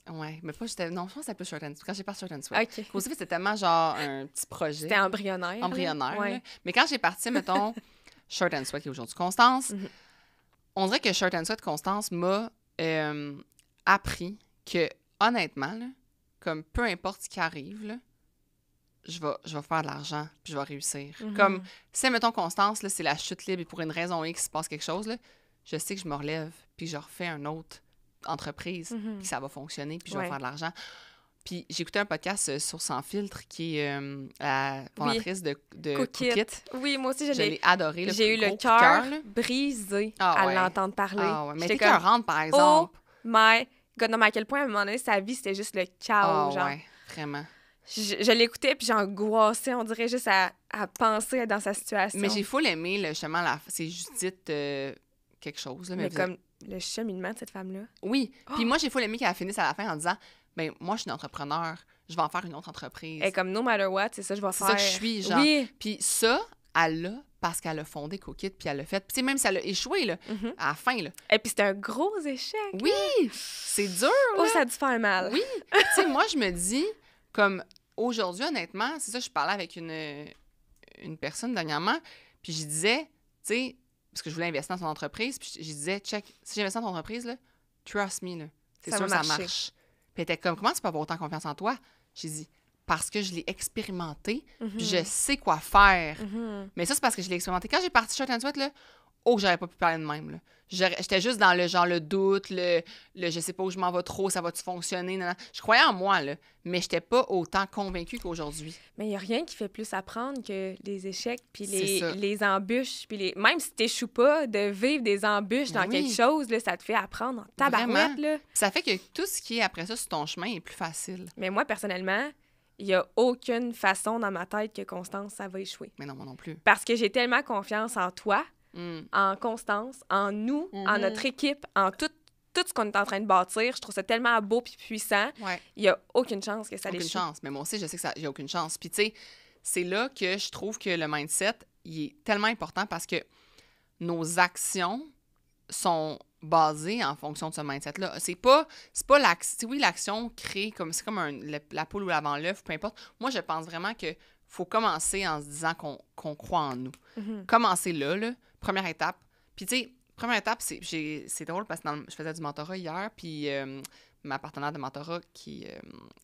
A: Ouais, mais pas... Non, je pense que c'était plus Short and Sweet. Quand j'ai parti Short and Sweet.
B: OK.
A: Cozy Fit, c'était tellement, genre, un petit projet.
B: C'était embryonnaire.
A: Embryonnaire,
B: là. Ouais.
A: là. Mais quand j'ai parti, mettons, Short and Sweat, qui est aujourd'hui Constance,
B: Mhm.
A: on dirait que Short and Sweat Constance m'a appris que, honnêtement, là, comme peu importe ce qui arrive, là, je vais faire de l'argent, puis je vais réussir.
B: Mhm.
A: Comme, si, mettons, Constance, là, c'est la chute libre et pour une raison X, il se passe quelque chose, là, je sais que je me relève, puis je refais une autre entreprise,
B: Mhm.
A: puis ça va fonctionner, puis je vais
B: Ouais.
A: faire de l'argent. Puis j'ai écouté un podcast sur Sans Filtre, qui est la fondatrice de
B: Cook It.
A: Cook It.
B: Oui, moi aussi, je
A: Je
B: l'ai.
A: l'ai adoré. Là,
B: J'ai eu
A: gros
B: le
A: coup de cœur,
B: cœur
A: là.
B: brisé
A: Ah
B: à
A: ouais.
B: l'entendre parler.
A: Ah ouais. Mais
B: J'étais
A: t'es
B: comme,
A: écœurante, par
B: oh
A: exemple.
B: my God, non, mais à quel point, à un moment donné, sa vie, c'était juste le chaos,
A: Ah
B: genre.
A: ouais, vraiment.
B: Je l'écoutais, puis j'angoissais, on dirait, juste à penser être dans sa situation.
A: Mais j'ai full aimé, là, justement, c'est Judith quelque chose. Là,
B: Mais
A: vous
B: comme le cheminement de cette femme-là.
A: Oui. Puis
B: Oh!
A: moi, j'ai full aimé qu'elle finisse à la fin en disant, ben moi, je suis une entrepreneur, je vais en faire une autre entreprise.
B: Elle est comme no matter what, c'est ça que je vais
A: C'est
B: faire.
A: ça que je suis, genre.
B: Oui.
A: Puis ça, elle l'a parce qu'elle a fondé Cook It, puis elle l'a fait. Puis tu sais, même si elle a échoué, là,
B: Mhm.
A: à la fin, là.
B: Et puis c'était un gros échec.
A: Oui! C'est dur,
B: Oh,
A: là.
B: ça a dû faire mal.
A: Oui. Tu sais, moi, je me dis, comme aujourd'hui, honnêtement, c'est ça, je parlais avec une personne dernièrement, puis je disais, tu sais, parce que je voulais investir dans son entreprise, puis je disais, check, si j'investis dans ton entreprise, là, trust me, là, c'est
B: Ça
A: sûr
B: va
A: que ça
B: marcher.
A: marche. Puis elle était comme, comment tu peux avoir autant confiance en toi? J'ai dit, parce que je l'ai expérimenté, puis je sais quoi faire.
B: Mhm.
A: Mais ça, c'est parce que je l'ai expérimenté. Quand j'ai parti Short and Sweat, là, oh, j'aurais pas pu parler de même, là. J'étais juste dans le genre le doute, le je sais pas où je m'en vais trop, ça va-tu fonctionner? Nan, nan. Je croyais en moi, là, mais j'étais pas autant convaincue qu'aujourd'hui.
B: Mais il n'y a rien qui fait plus apprendre que les échecs, puis
A: C'est ça.
B: les embûches, puis même si t'échoues pas, de vivre des embûches
A: Ben
B: dans
A: oui.
B: quelque chose, là, ça te fait apprendre en tabarouette,
A: Vraiment.
B: là.
A: Puis ça fait que tout ce qui est après ça sur ton chemin est plus facile.
B: Mais moi, personnellement, il n'y a aucune façon dans ma tête que Constance, ça va échouer.
A: Mais non, moi non plus.
B: Parce que j'ai tellement confiance en toi,
A: Mm.
B: en Constance, en nous, en
A: Mhm.
B: notre équipe, en tout ce qu'on est en train de bâtir. Je trouve ça tellement beau puis puissant.
A: Ouais,
B: Il n'y a aucune chance que ça
A: aucune
B: l'échoue.
A: chance. Mais moi aussi, je sais que ça, j'ai aucune chance. Puis tu sais, c'est là que je trouve que le mindset, il est tellement important parce que nos actions sont basées en fonction de ce mindset-là. C'est pas l'action. Oui, l'action crée comme c'est comme la poule ou l'avant-l'œuf, peu importe. Moi, je pense vraiment que faut commencer en se disant qu'on croit en nous.
B: Mhm.
A: Commencer là, première étape. Puis tu sais, première étape, c'est drôle parce que je faisais du mentorat hier, puis ma partenaire de mentorat,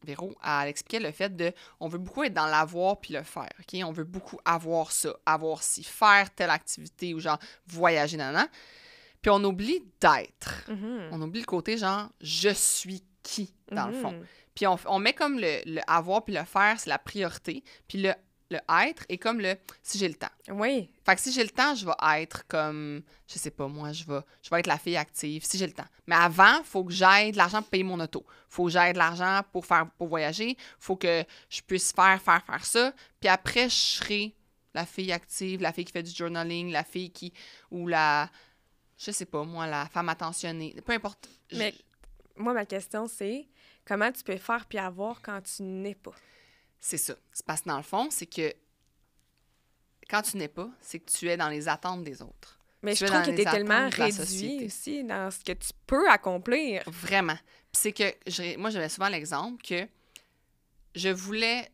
A: Véro, elle expliquait le fait de, on veut beaucoup être dans l'avoir puis le faire, OK? On veut beaucoup avoir ça, avoir ci, faire telle activité ou genre voyager, nanana. Puis on oublie d'être.
B: Mhm.
A: On oublie le côté genre, je suis qui, dans le fond.
B: Mhm.
A: Puis on met comme le avoir puis le faire, c'est la priorité. Puis le être est comme le si j'ai le temps.
B: Oui.
A: Fait que si j'ai le temps, je vais être comme, je sais pas, moi, je vais être la fille active, si j'ai le temps. Mais avant, il faut que j'aie de l'argent pour payer mon auto. Faut que j'aie de l'argent pour voyager. Faut que je puisse faire ça. Puis après, je serai la fille active, la fille qui fait du journaling, la fille qui, ou la je sais pas, moi, la femme attentionnée, peu importe.
B: Mais moi, ma question, c'est comment tu peux faire puis avoir quand tu n'es pas?
A: C'est ça. C'est parce que dans le fond, c'est que quand tu n'es pas, c'est que tu es dans les attentes des autres.
B: Mais
A: Tu
B: je
A: es
B: trouve
A: dans
B: que
A: les
B: tu es tellement
A: attentes de la
B: réduit
A: société.
B: aussi dans ce que tu peux accomplir.
A: Vraiment. Puis c'est que, moi, j'avais souvent l'exemple que je voulais,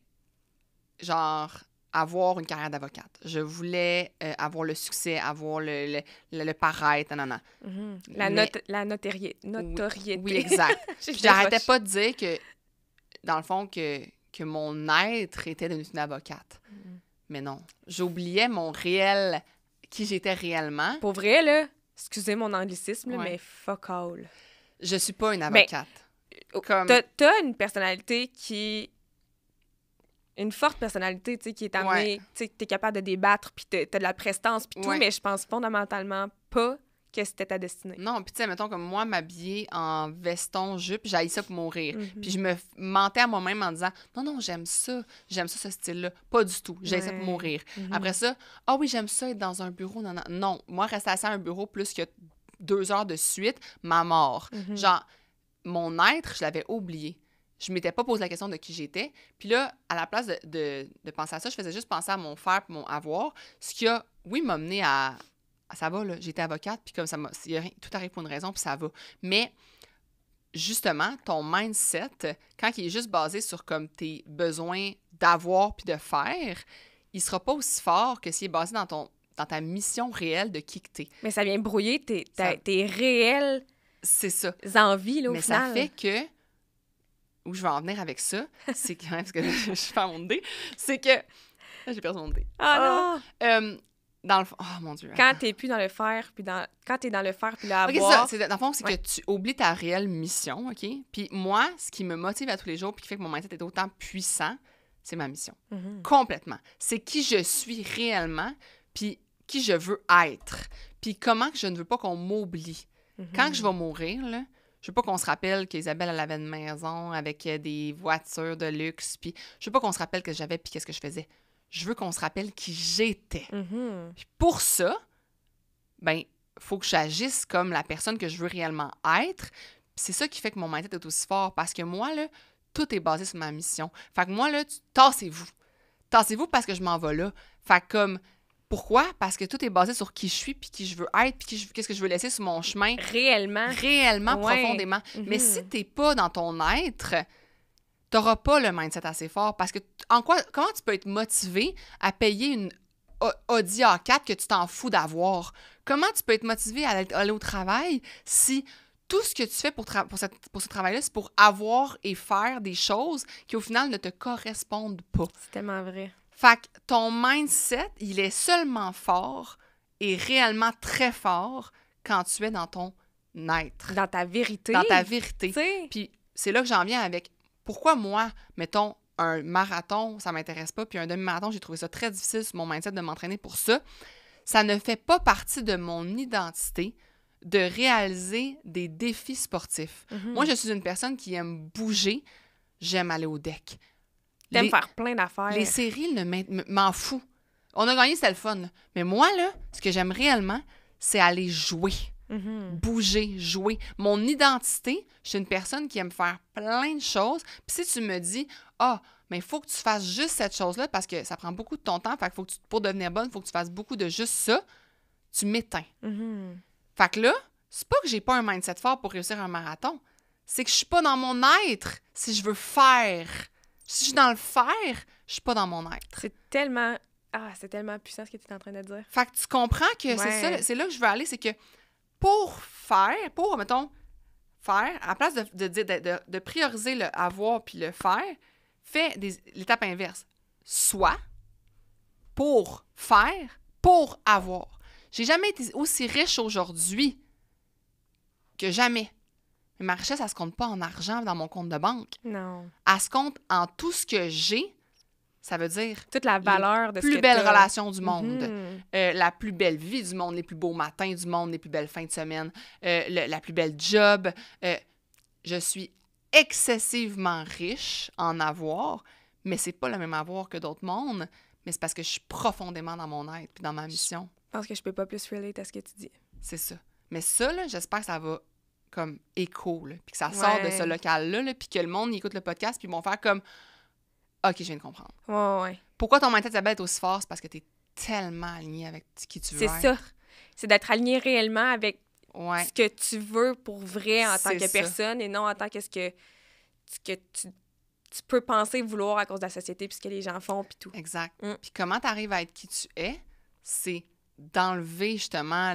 A: genre, avoir une carrière d'avocate. Je voulais avoir le succès, avoir le paraître, non.
B: La notoriété.
A: Oui, exact.
B: J'ai
A: Puis
B: fait
A: j'arrêtais
B: rush.
A: pas de dire que, dans le fond, que mon être était une avocate. Mais non. J'oubliais mon réel, qui j'étais réellement.
B: Pour vrai, là, excusez mon anglicisme, là,
A: Ouais.
B: mais fuck all.
A: Je suis pas une
B: Ben,
A: avocate. Comme...
B: T'as une personnalité qui... Une forte personnalité, tu sais, qui est amenée... Tu sais, t'es capable de débattre, puis t'as de la prestance, puis tout,
A: Ouais.
B: mais je pense fondamentalement pas que c'était ta destinée.
A: Non, puis tu sais, mettons comme moi, m'habiller en veston, jupe, j'haïs ça pour mourir.
B: Mhm.
A: Puis je me mentais à moi-même en disant « Non, j'aime ça, ce style-là. » Pas du tout, j'haïs ça pour
B: Ouais.
A: mourir.
B: Mhm.
A: Après ça, « Ah oui, j'aime ça être dans un bureau. » Non, moi, rester assis à un bureau plus que 2 heures de suite, ma mort.
B: Mhm.
A: Genre, mon être, je l'avais oublié. Je m'étais pas posé la question de qui j'étais. Puis là, à la place de penser à ça, je faisais juste penser à mon faire et mon avoir. Ce qui a, oui, m'a mené à ça va, là, j'étais avocate, puis comme ça m'a... Tout arrive pour une raison, puis ça va. Mais, justement, ton mindset, quand il est juste basé sur comme tes besoins d'avoir puis de faire, il sera pas aussi fort que s'il est basé dans ta mission réelle de qui que t'es.
B: Mais ça vient brouiller
A: Ça-
B: tes réelles
A: C'est ça.
B: envies, là, au
A: Mais
B: final.
A: ça fait que... Où je vais en venir avec ça, c'est que... Parce que je fais mon dé. C'est que... Là, j'ai perdu mon dé.
B: Ah non!
A: Dans le fond... Oh, mon Dieu.
B: Quand t'es plus dans le faire, puis quand t'es dans le faire, puis le
A: OK,
B: avoir...
A: dans le fond, c'est
B: Ouais.
A: que tu oublies ta réelle mission, OK? Puis moi, ce qui me motive à tous les jours puis qui fait que mon mindset est autant puissant, c'est ma mission.
B: Mhm.
A: Complètement. C'est qui je suis réellement puis qui je veux être. Puis comment que je ne veux pas qu'on m'oublie.
B: Mhm.
A: Quand je vais mourir, là, je veux pas qu'on se rappelle qu'Isabelle, elle avait une maison avec des voitures de luxe, puis je veux pas qu'on se rappelle que j'avais puis qu'est-ce que je faisais. Je veux qu'on se rappelle qui j'étais.
B: Mhm.
A: Puis pour ça, ben, faut que j'agisse comme la personne que je veux réellement être. Puis c'est ça qui fait que mon mindset est aussi fort. Parce que moi, là, tout est basé sur ma mission. Fait que moi, là, tassez-vous. Tassez-vous parce que je m'en vais là. Fait que comme, pourquoi? Parce que tout est basé sur qui je suis, puis qui je veux être, puis qu'est-ce que je veux laisser sur mon chemin
B: Réellement.
A: réellement,
B: Ouais.
A: profondément.
B: Mhm.
A: Mais si t'es pas dans ton être, t'auras pas le mindset assez fort. Parce que comment tu peux être motivé à payer une Audi A4 que tu t'en fous d'avoir? Comment tu peux être motivé à aller au travail si tout ce que tu fais pour ce travail-là, c'est pour avoir et faire des choses qui, au final, ne te correspondent pas?
B: C'est tellement vrai.
A: Fait que ton mindset, il est seulement fort et réellement très fort quand tu es dans ton être,
B: Dans ta vérité.
A: dans ta vérité.
B: Tu sais.
A: Puis c'est là que j'en viens avec pourquoi moi, mettons, un marathon, ça m'intéresse pas, puis un demi-marathon, j'ai trouvé ça très difficile sur mon mindset de m'entraîner pour ça. Ça ne fait pas partie de mon identité de réaliser des défis sportifs.
B: Mhm.
A: Moi, je suis une personne qui aime bouger, j'aime aller au deck.
B: T'aimes
A: Les-
B: faire plein d'affaires.
A: Les séries, m'en fous. On a gagné, c'était le fun. Là. Mais moi, là, ce que j'aime réellement, c'est aller jouer.
B: Mhm.
A: Bouger, jouer. Mon identité, je suis une personne qui aime faire plein de choses. Puis si tu me dis, mais il faut que tu fasses juste cette chose-là parce que ça prend beaucoup de ton temps, fait que pour devenir bonne, il faut que tu fasses beaucoup de juste ça, tu m'éteins.
B: Mhm.
A: Fait que là, c'est pas que j'ai pas un mindset fort pour réussir un marathon. C'est que je suis pas dans mon être si je veux faire. Si je suis dans le faire, je suis pas dans mon être.
B: C'est tellement puissant ce que tu es en train de dire.
A: Fait que tu comprends que c'est
B: Ouais.
A: ça, c'est là que je veux aller, c'est que mettons, faire, à la place de prioriser le avoir puis le faire, fais l'étape inverse. Soit pour faire, pour avoir. J'ai jamais été aussi riche aujourd'hui que jamais. Mais ma richesse, elle se compte pas en argent dans mon compte de banque.
B: Non.
A: Elle se compte en tout ce que j'ai. Ça veut dire
B: Toute la valeur de ce
A: plus
B: que
A: belle
B: t'as.
A: relation du monde,
B: Mhm.
A: la plus belle vie du monde, les plus beaux matins du monde, les plus belles fins de semaine, la plus belle job. Je suis excessivement riche en avoir, mais c'est pas le même avoir que d'autres mondes, mais c'est parce que je suis profondément dans mon être puis dans ma mission.
B: Je pense que je peux pas plus relate à ce que tu dis.
A: C'est ça. Mais ça, là, j'espère que ça va comme écho, là, puis que ça sort de ce local-là, là, puis que le monde écoute le podcast, puis ils vont faire comme « OK, je viens de comprendre. »
B: Ouais.
A: Pourquoi ton mindset, Isabelle, est aussi fort? C'est parce que t'es tellement aligné avec qui tu veux être.
B: C'est ça. C'est d'être aligné réellement avec
A: Ouais.
B: ce que tu veux pour vrai en tant
A: C'est
B: que
A: ça.
B: personne et non en tant que ce que tu peux penser vouloir à cause de la société puis ce que les gens font puis tout.
A: Exact. Puis comment t'arrives à être qui tu es, c'est d'enlever justement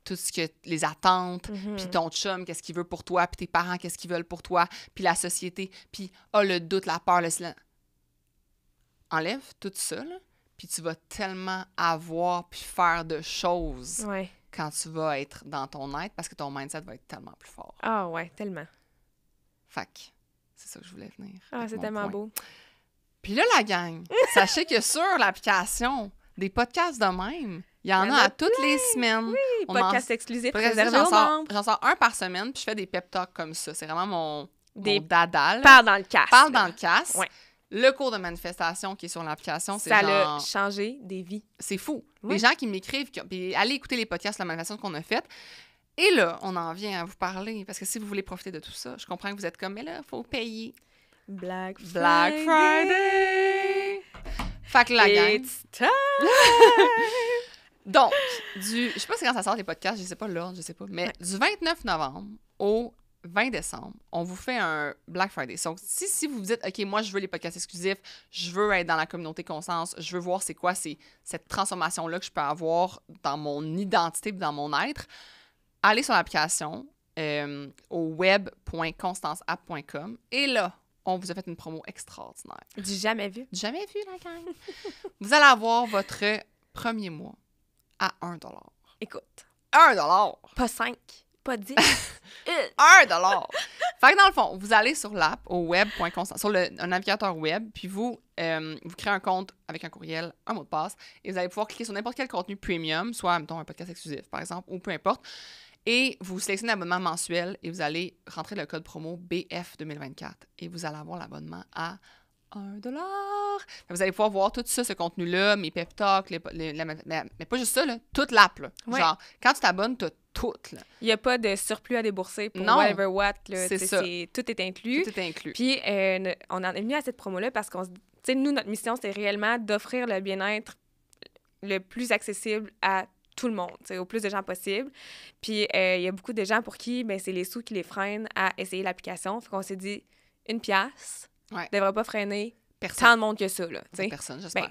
A: tout ce que les attentes, puis ton chum, qu'est-ce qu'il veut pour toi, puis tes parents, qu'est-ce qu'ils veulent pour toi, puis la société, puis le doute, la peur, le silence. Enlève tout ça, là, puis tu vas tellement avoir puis faire de choses quand tu vas être dans ton être parce que ton mindset va être tellement plus fort.
B: Ah ouais, tellement.
A: Fait que c'est ça que je voulais venir.
B: Ah, c'est tellement beau.
A: Puis là, la gang, sachez que sur l'application, des podcasts de même, il y en a à toutes les semaines.
B: Oui, podcast exclusif réservé aux membres.
A: J'en sors un par semaine, puis je fais des pep talks comme ça. C'est vraiment mon dada.
B: Parle dans le casque.
A: Parle dans le casque.
B: Ouais.
A: Le cours de manifestation qui est sur l'application, c'est
B: ça
A: genre...
B: a changé des vies.
A: C'est fou.
B: Oui.
A: Les gens qui m'écrivent, puis allez écouter les podcasts de la manifestation qu'on a faite. Et là, on en vient à vous parler, parce que si vous voulez profiter de tout ça, je comprends que vous êtes comme, mais là, il faut payer.
B: Black
A: Friday! Fait que la gang...
B: It's time!
A: Donc, je sais pas si quand ça sort les podcasts, je sais pas l'ordre, je sais pas, mais du 29 novembre au 20 décembre, on vous fait un Black Friday. Donc, si vous vous dites, OK, moi, je veux les podcasts exclusifs, je veux être dans la communauté Constance, je veux voir c'est quoi cette transformation-là que je peux avoir dans mon identité et dans mon être, allez sur l'application au web.constanceapp.com et là, on vous a fait une promo extraordinaire.
B: Du jamais vu.
A: Du jamais vu, la gang. Vous allez avoir votre premier mois à 1 $.
B: Écoute.
A: 1 $.
B: Pas 5, pas 10.
A: 1 $. Fait que dans le fond, vous allez sur l'app au web.constance, sur un navigateur web, puis vous créez un compte avec un courriel, un mot de passe, et vous allez pouvoir cliquer sur n'importe quel contenu premium, soit, mettons, un podcast exclusif, par exemple, ou peu importe, et vous sélectionnez l'abonnement mensuel et vous allez rentrer le code promo BF 2024 et vous allez avoir l'abonnement à 1 $. Vous allez pouvoir voir tout ça, ce contenu-là, mes pep talks, mais pas juste ça, là, toute l'app. Là.
B: Ouais.
A: Genre, quand tu t'abonnes, tu as tout.
B: Il n'y a pas de surplus à débourser pour
A: non,
B: whatever what. Là,
A: c'est ça.
B: Tout est inclus.
A: Tout est inclus.
B: Puis, on en est venu à cette promo-là parce qu'on se dit, tu sais, nous, notre mission, c'est réellement d'offrir le bien-être le plus accessible à tout le monde, au plus de gens possible. Puis, il y a beaucoup de gens pour qui c'est les sous qui les freinent à essayer l'application. Fait qu'on s'est dit, 1 piastre ne devrait pas freiner tant de monde que ça. Là,
A: personne, j'espère.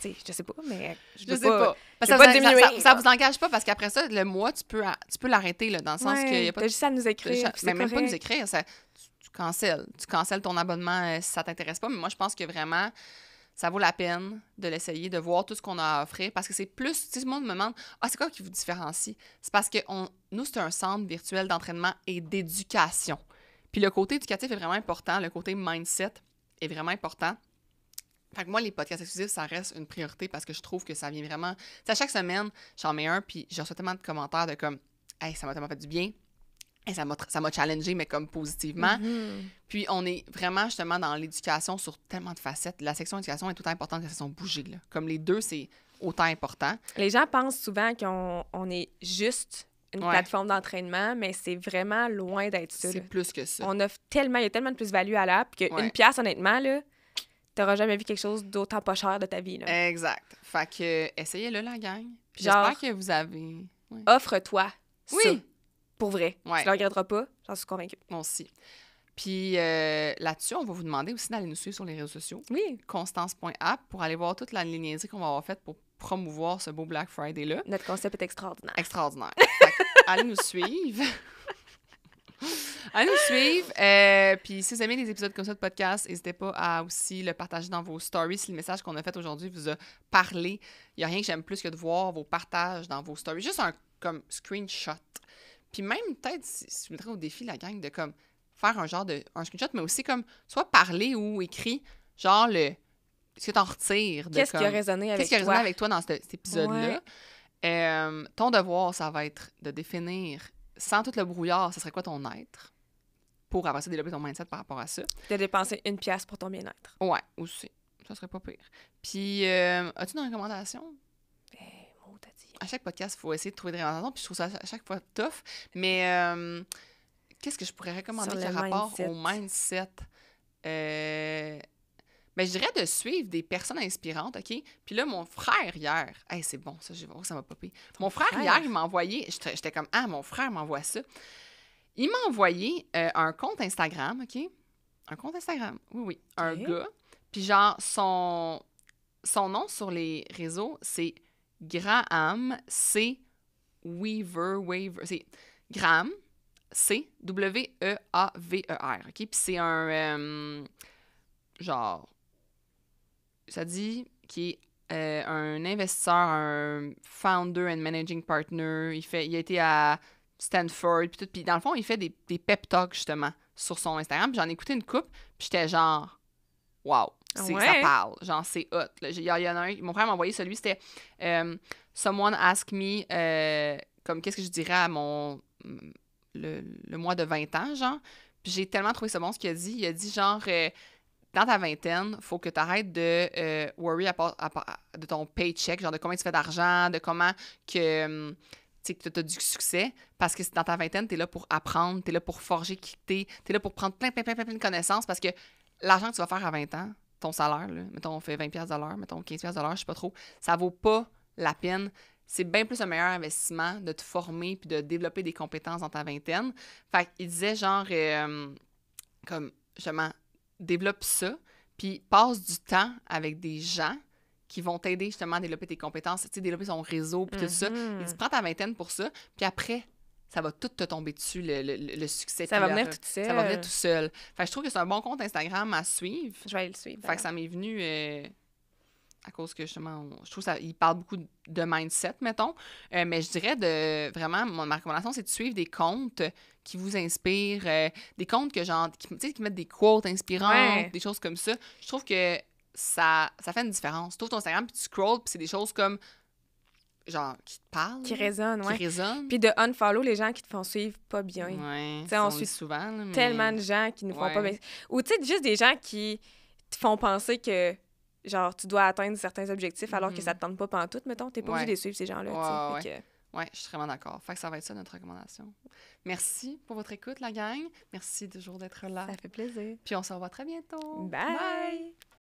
B: Je sais pas, mais
A: je sais pas.
B: Ça
A: vous engage pas parce qu'après ça, le mois, tu peux l'arrêter là, dans le sens qu'il n'y a pas...
B: T'as juste à nous écrire,
A: mais même pas nous écrire. Tu cancelles. Tu cancelles ton abonnement si ça t'intéresse pas. Mais moi, je pense que vraiment... ça vaut la peine de l'essayer, de voir tout ce qu'on a à offrir, parce que c'est plus... Tu sais, tout le monde me demande, c'est quoi qui vous différencie? C'est parce que nous, c'est un centre virtuel d'entraînement et d'éducation. Puis le côté éducatif est vraiment important, le côté mindset est vraiment important. Fait que moi, les podcasts exclusifs, ça reste une priorité parce que je trouve que ça vient vraiment... Tu sais, à chaque semaine, j'en mets un, puis je reçois tellement de commentaires de comme « Hey, ça m'a tellement fait du bien. » Et ça m'a challengé, mais comme positivement.
B: Mm-hmm.
A: Puis on est vraiment justement dans l'éducation sur tellement de facettes. La section éducation est tout importante que la section bouger. Là. Comme les deux, c'est autant important.
B: Les gens pensent souvent qu'on est juste une plateforme d'entraînement, mais c'est vraiment loin d'être ça.
A: C'est plus que ça.
B: On offre tellement, il y a tellement de plus-value à l'app qu'une pièce, honnêtement, là, t'auras jamais vu quelque chose d'autant pas cher de ta vie. Là.
A: Exact. Fait que essayez-le, la gang. Puis j'espère que vous avez... Ouais.
B: Offre-toi ça.
A: Oui!
B: Pour vrai.
A: Ouais.
B: Tu le regretteras pas, j'en suis convaincue.
A: Moi aussi. Puis là-dessus, on va vous demander aussi d'aller nous suivre sur les réseaux sociaux.
B: Oui.
A: Constance.app pour aller voir toute la niaiserie qu'on va avoir faite pour promouvoir ce beau Black Friday-là.
B: Notre concept est extraordinaire.
A: Extraordinaire. Fait, allez nous suivre. Allez nous suivre. Puis si vous aimez les épisodes comme ça de podcast, n'hésitez pas à aussi le partager dans vos stories. Si le message qu'on a fait aujourd'hui vous a parlé, il n'y a rien que j'aime plus que de voir vos partages dans vos stories. Juste un comme screenshot. Puis même, peut-être, si je mettrais au défi la gang de comme faire un screenshot, mais aussi comme soit parler ou écrit, genre ce que t'en retires.
B: Qu'est-ce qui a résonné avec toi?
A: Qu'est-ce qui a résonné avec toi dans cet épisode-là? Ouais. Ton devoir, ça va être de définir, sans tout le brouillard, ce serait quoi ton être? Pour après ça, développer ton mindset par rapport à ça.
B: De dépenser 1 pièce pour ton bien-être.
A: Ouais, aussi. Ça serait pas pire. Puis, as-tu une recommandation?
B: t'a dit.
A: À chaque podcast, il faut essayer de trouver des recommandations, puis je trouve ça à chaque fois tough. Mais qu'est-ce que je pourrais recommander qui a rapport au mindset? Ben, je dirais de suivre des personnes inspirantes, OK? Puis là, mon frère, hier... Hey, c'est bon, ça, ça m'a popé. Mon frère, hier, il m'a envoyé... J'étais comme, ah, mon frère m'envoie ça. Il m'a envoyé un compte Instagram, OK? Un compte Instagram, oui. Un gars. Puis genre, son nom sur les réseaux, c'est Graham C. Weaver. C'est Graham C. W-E-A-V-E-R, OK? Puis c'est un... genre... Ça dit qu'il est un investisseur, un founder and managing partner. Il a été à Stanford, puis tout. Puis dans le fond, il fait des pep talks, justement, sur son Instagram. Puis j'en ai écouté une couple, puis j'étais genre, wow, ça parle. Genre, c'est hot. Là. Il y en a un, mon frère m'a envoyé celui, c'était Someone ask me, comme qu'est-ce que je dirais à le mois de 20 ans, genre. Puis j'ai tellement trouvé ça bon ce qu'il a dit. Il a dit, genre... dans ta vingtaine, il faut que tu arrêtes de worry de ton paycheck, genre de combien tu fais d'argent, de comment que tu as du succès, parce que dans ta vingtaine, tu es là pour apprendre, tu es là pour forger qui t'es, tu es là pour prendre plein de connaissances, parce que l'argent que tu vas faire à 20 ans, ton salaire, là, mettons, on fait 20$ de l'heure, mettons 15$ de l'heure, je sais pas trop, ça vaut pas la peine. C'est bien plus un meilleur investissement de te former puis de développer des compétences dans ta vingtaine. Fait qu'il disait genre, comme, justement, développe ça, puis passe du temps avec des gens qui vont t'aider justement à développer tes compétences, tu sais, développer son réseau, puis tout ça. Il dit, prends ta vingtaine pour ça, puis après, ça va tout te tomber dessus, le succès.
B: Ça va venir tout seul.
A: Ça va venir tout seul. Fait que je trouve que c'est un bon compte Instagram à suivre.
B: Je vais aller le suivre.
A: Fait que ça m'est venu à cause que justement, je trouve qu'il parle beaucoup de mindset, mettons. Mais je dirais vraiment, ma recommandation, c'est de suivre des comptes qui vous inspirent, des comptes que genre, qui mettent des quotes inspirantes, des choses comme ça. Je trouve que ça fait une différence. Tu trouves ton Instagram, puis tu scrolls, puis c'est des choses comme, genre, qui te parlent.
B: Qui résonnent,
A: Qui résonnent.
B: Puis de unfollow les gens qui te font suivre pas bien.
A: Ouais,
B: on suit
A: souvent. Là, mais...
B: tellement de gens qui nous font pas bien. Ou tu sais, juste des gens qui te font penser que, genre, tu dois atteindre certains objectifs alors que ça te tente pas pantoute, mettons. T'es pas obligé de les suivre, ces gens-là, tu sais.
A: Oui, je suis vraiment d'accord. Fait que ça va être ça, notre recommandation. Merci pour votre écoute, la gang. Merci toujours d'être là.
B: Ça fait plaisir.
A: Puis on se revoit très bientôt.
B: Bye!